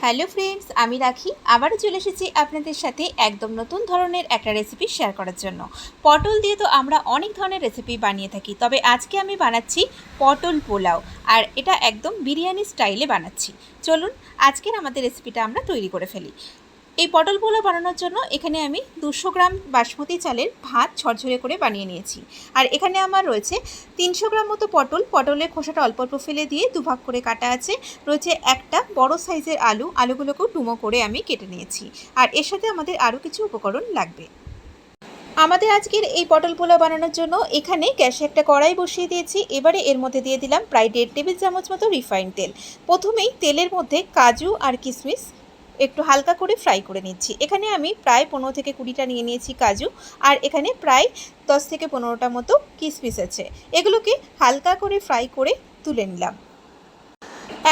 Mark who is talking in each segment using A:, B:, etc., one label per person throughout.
A: Hello friends, আমি রাখি আবারও চলে এসেছি আপনাদের সাথে একদম নতুন ধরনের একটা রেসিপি শেয়ার করার জন্য। পটল দিয়ে তো আমরা অনেক ধরনের রেসিপি বানিয়ে থাকি, তবে আজকে আমি বানাচ্ছি পটল পোলাও, আর এটা একদম বিরিয়ানি স্টাইলে বানাচ্ছি। চলুন আজকের আমাদের রেসিপিটা আমরা তৈরি করে ফেলি। এই পটল পোলাও বানানোর জন্য এখানে আমি 200 গ্রাম বাসমতি চালের ভাত ঝরঝরে করে বানিয়ে নিয়েছি। আর এখানে আমার রয়েছে 300 গ্রাম মতো পটলের খোসাটা অল্প অল্প ফেলে দিয়ে দুভাগ করে কাটা আছে। রয়েছে একটা বড় সাইজের আলুগুলোকেও ডুমো করে আমি কেটে নিয়েছি। আর এর সাথে আমাদের আরও কিছু উপকরণ লাগবে। আমাদের আজকের এই পটল পোলাও বানানোর জন্য এখানে গ্যাসে একটা কড়াই বসিয়ে দিয়েছি। এবারে এর মধ্যে দিয়ে দিলাম প্রায় 1.5 টেবিল চামচ মতো রিফাইন্ড তেল। প্রথমেই তেলের মধ্যে কাজু আর কিশমিশ একটু হালকা করে ফ্রাই করে নিচ্ছি। এখানে আমি প্রায় 15 থেকে 20টা নিয়ে নিয়েছি কাজু, আর এখানে প্রায় 10 থেকে 15টা মতো কিশমিশ আছে। এগুলোকে হালকা করে ফ্রাই করে তুলে নিলাম।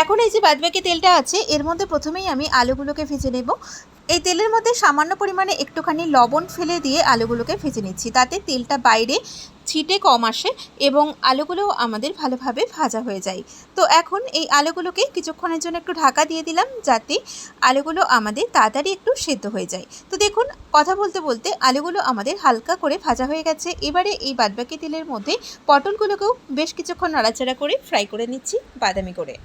A: এখন এই যে বাদবাকি তেলটা আছে, এর মধ্যে প্রথমেই আমি আলুগুলোকে ভেজে নেব। এই তেলের মধ্যে সামান্য পরিমাণে একটুখানি লবণ ফেলে দিয়ে আলুগুলোকে ভেজে নিচ্ছি, তাতে তেলটা বাইরে ছিটে কম আসে এবং আলুগুলোও আমাদের ভালোভাবে ভাজা হয়ে যায়। তো এখন এই আলুগুলোকে কিছুক্ষণের জন্য একটু ঢাকা দিয়ে দিলাম, যাতে আলুগুলো আমাদের তাড়াতাড়ি একটু সেদ্ধ হয়ে যায়। তো দেখুন, কথা বলতে বলতে আলুগুলো আমাদের হালকা করে ভাজা হয়ে গেছে। এবারে এই বাদবাকি তেলের মধ্যে পটলগুলোকেও বেশ কিছুক্ষণ নাড়াচাড়া করে ফ্রাই করে নিচ্ছি বাদামি করে।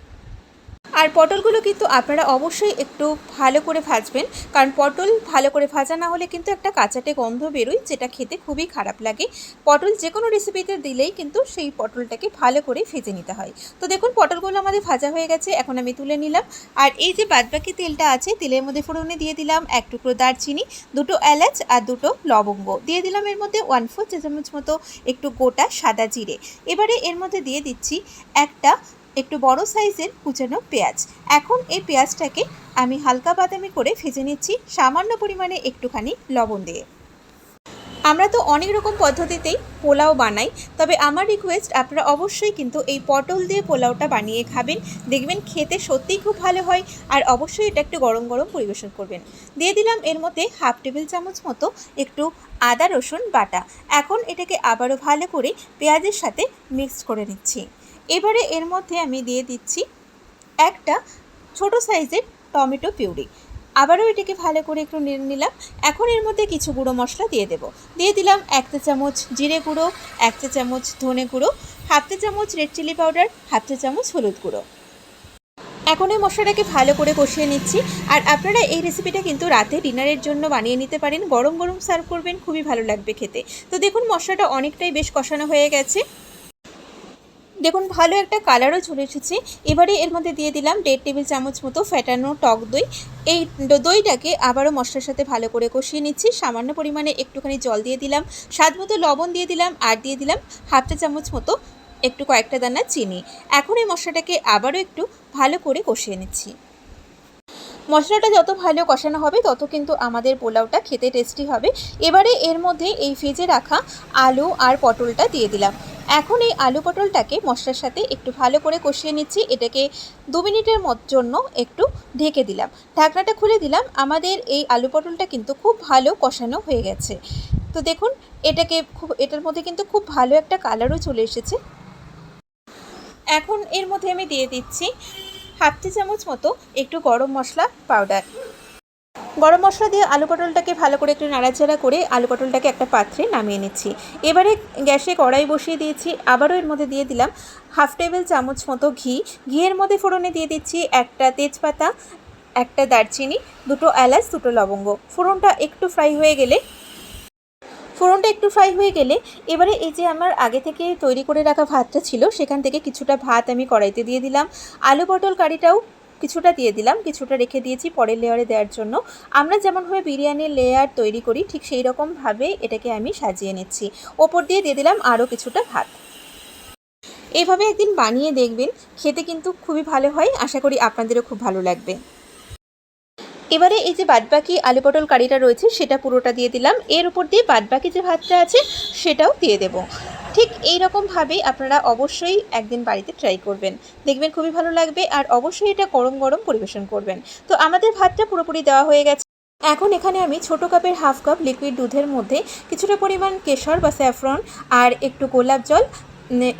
A: আর পটলগুলো কিন্তু আপনারা অবশ্যই একটু ভালো করে ভাজবেন, কারণ পটল ভালো করে ভাজা না হলে কিন্তু একটা কাঁচাটে গন্ধ বেরোয়, যেটা খেতে খুবই খারাপ লাগে। পটল যে কোনো রেসিপিতে দিলেই কিন্তু সেই পটলটাকে ভালো করে ভেজে নিতে হয়। তো দেখুন, পটলগুলো আমাদের ভাজা হয়ে গেছে, এখন আমি তুলে নিলাম। আর এই যে বাদবাকি তেলটা আছে, তেলের মধ্যে ফোড়নে দিয়ে দিলাম 1 টুকরো দারচিনি, 2টো এলাচ আর 2টো লবঙ্গ দিয়ে দিলাম। এর মধ্যে 1/4 চা চামচ মতো একটু গোটা সাদা জিরে। এবারে এর মধ্যে দিয়ে দিচ্ছি একটা একটু বড় সাইজের কুচানো পেঁয়াজ। এখন এই পেঁয়াজটাকে আমি হালকা বাদামি করে ভেজে নিচ্ছি, সামান্য পরিমাণে একটুখানি লবণ দিয়ে। আমরা তো অনেক রকম পদ্ধতিতেই পোলাও বানাই, তবে আমার রিকোয়েস্ট আপনারা অবশ্যই কিন্তু এই পটল দিয়ে পোলাওটা বানিয়ে খাবেন, দেখবেন খেতে সত্যিই খুব ভালো হয়। আর অবশ্যই এটা একটু গরম গরম পরিবেশন করবেন। দিয়ে দিলাম এর মধ্যে 1/2 টেবিল চামচ মতো একটু আদা রসুন বাটা। এখন এটাকে আবারও ভালো করে পেঁয়াজের সাথে মিক্সড করে নিচ্ছি। এবারে এর মধ্যে আমি দিয়ে দিচ্ছি একটা ছোট সাইজের টমেটো পিউরি। আবারও এটাকে ভালো করে একটু নেড়ে নিলাম। এখন এর মধ্যে কিছু গুঁড়ো মশলা দিয়ে দেব। দিয়ে দিলাম 1 চা চামচ জিরে গুঁড়ো, 1 চা চামচ ধনে গুঁড়ো, 1/2 চা চামচ রেড চিলি পাউডার, 1/2 চা চামচ হলুদ গুঁড়ো। এখন এই মশলাটাকে ভালো করে কষিয়ে নিচ্ছি। আর আপনারা এই রেসিপিটা কিন্তু রাতে ডিনারের জন্য বানিয়ে নিতে পারেন, গরম গরম সার্ভ করবেন, খুবই ভালো লাগবে খেতে। তো দেখুন, মশলাটা অনেকটাই বেশ কষানো হয়ে গেছে। দেখুন, ভালো একটা কালারও চলে এসেছে। এবারে এর মধ্যে দিয়ে দিলাম 1.5 টেবিল চামচ মতো ফ্যাটানো টক দই। এই দইটাকে আবারও মশলার সাথে ভালো করে কষিয়ে নিচ্ছি। সামান্য পরিমাণে একটুখানি জল দিয়ে দিলাম, স্বাদ মতো লবণ দিয়ে দিলাম, আর দিয়ে দিলাম 1/2 চা চামচ মতো একটু কয়েকটা দানা চিনি। এখন এই মশলাটাকে আবারও একটু ভালো করে কষিয়ে নিচ্ছি। মশলাটা যত ভালো কষানো হবে তত কিন্তু আমাদের পোলাওটা খেতে টেস্টি হবে। এবারে এর মধ্যে এই ভেজে রাখা আলু আর পটলটা দিয়ে দিলাম। এখন এই আলু পটলটাকে মশলার সাথে একটু ভালো করে কষিয়ে নিচ্ছি। এটাকে 2 মিনিটের জন্য একটু ঢেকে দিলাম। ঢাকনাটা খুলে দিলাম। আমাদের এই আলু পটলটা কিন্তু খুব ভালো কষানো হয়ে গেছে। তো দেখুন, এটার মধ্যে কিন্তু খুব ভালো একটা কালারও চলে এসেছে। এখন এর মধ্যে আমি দিয়ে দিচ্ছি 1/2 চা চামচ মতো একটু গরম মশলা পাউডার। গরম মশলা দিয়ে আলু পটলটাকে ভালো করে একটু নাড়াচাড়া করে আলু পটলটাকে একটা পাত্রে নামিয়ে নিচ্ছি। এবারে গ্যাসে কড়াই বসিয়ে দিয়েছি। আবারও এর মধ্যে দিয়ে দিলাম 1/2 টেবিল চামচ মতো ঘি। ঘিয়ের মধ্যে ফোড়নে দিয়ে দিচ্ছি একটা তেজপাতা, একটা দারচিনি, 2টো এলাচ, 2টো লবঙ্গ। ফোড়নটা একটু ফ্রাই হয়ে গেলে এবারে এই যে আমার আগে থেকে তৈরি করে রাখা ভাতটা ছিল, সেখান থেকে কিছুটা ভাত আমি কড়াইতে দিয়ে দিলাম। আলু পটল কারিটাও কিছুটা দিয়ে দিলাম, কিছুটা রেখে দিয়েছি পরের লেয়ারে দেওয়ার জন্য। আমরা যেমনভাবে বিরিয়ানির লেয়ার তৈরি করি ঠিক সেই রকমভাবে এটাকে আমি সাজিয়ে নিচ্ছি। ওপর দিয়ে দিলাম আরও কিছুটা ভাত। এইভাবে একদিন বানিয়ে দেখবেন, খেতে কিন্তু খুবই ভালো হয়। আশা করি আপনাদেরও খুব ভালো লাগবে। এবারে এই যে বাদবাকি আলু পটল কারিটা রয়েছে সেটা পুরোটা দিয়ে দিলাম। এর উপর দিয়ে বাদবাকি যে ভাতটা আছে সেটাও দিয়ে দেব। ঠিক এই রকমভাবেই আপনারা অবশ্যই একদিন বাড়িতে ট্রাই করবেন, দেখবেন খুবই ভালো লাগবে। আর অবশ্যই এটা গরম গরম পরিবেশন করবেন। তো আমাদের ভাতটা পুরোপুরি দেওয়া হয়ে গেছে। এখন এখানে আমি ছোটো কাপের 1/2 কাপ লিকুইড দুধের মধ্যে কিছুটা পরিমাণ কেশর বা স্যাফরন আর একটু গোলাপ জল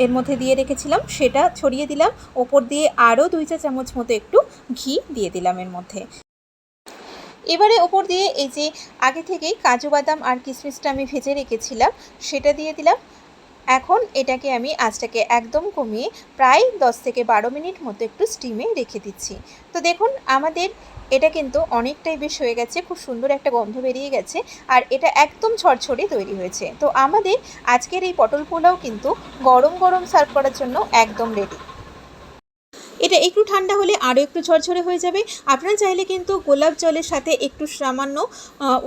A: এর মধ্যে দিয়ে রেখেছিলাম সেটা ছড়িয়ে দিলাম। ওপর দিয়ে আরও 2 চা চামচ মতো একটু ঘি দিয়ে দিলাম এর মধ্যে। এবারে ওপর দিয়ে এই যে আগে থেকেই কাজু বাদাম আর কিশমিশটা আমি ভেজে রেখেছিলাম সেটা দিয়ে দিলাম। এখন এটাকে আমি আঁচটাকে একদম কমিয়ে প্রায় 10 থেকে 12 মিনিট মতো একটু স্টিমে রেখে দিচ্ছি। তো দেখুন আমাদের এটা কিন্তু অনেকটাই বেশ হয়ে গেছে, খুব সুন্দর একটা গন্ধ বেরিয়ে গেছে আর এটা একদম ঝরঝরে তৈরি হয়েছে। তো আমাদের আজকের এই পটল পোলাও কিন্তু গরম গরম সার্ভ করার জন্য একদম রেডি। এটা একটু ঠান্ডা হলে আরও একটু ঝরঝরে হয়ে যাবে। আপনারা চাইলে কিন্তু গোলাপ জলের সাথে একটু সামান্য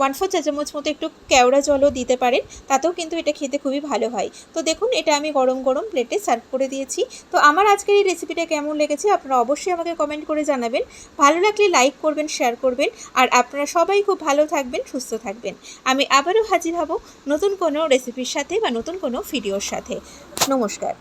A: 1/4 চা চামচ মতো একটু কেওড়া জলও দিতে পারেন, তাতেও কিন্তু এটা খেতে খুবই ভালো হয়। তো দেখুন এটা আমি গরম গরম প্লেটে সার্ভ করে দিয়েছি। তো আমার আজকের এই রেসিপিটা কেমন লেগেছে আপনারা অবশ্যই আমাকে কমেন্ট করে জানাবেন। ভালো লাগলে লাইক করবেন, শেয়ার করবেন আর আপনারা সবাই খুব ভালো থাকবেন, সুস্থ থাকবেন। আমি আবারও হাজির হব নতুন কোনো রেসিপির সাথে বা নতুন কোনো ভিডিওর সাথে। নমস্কার।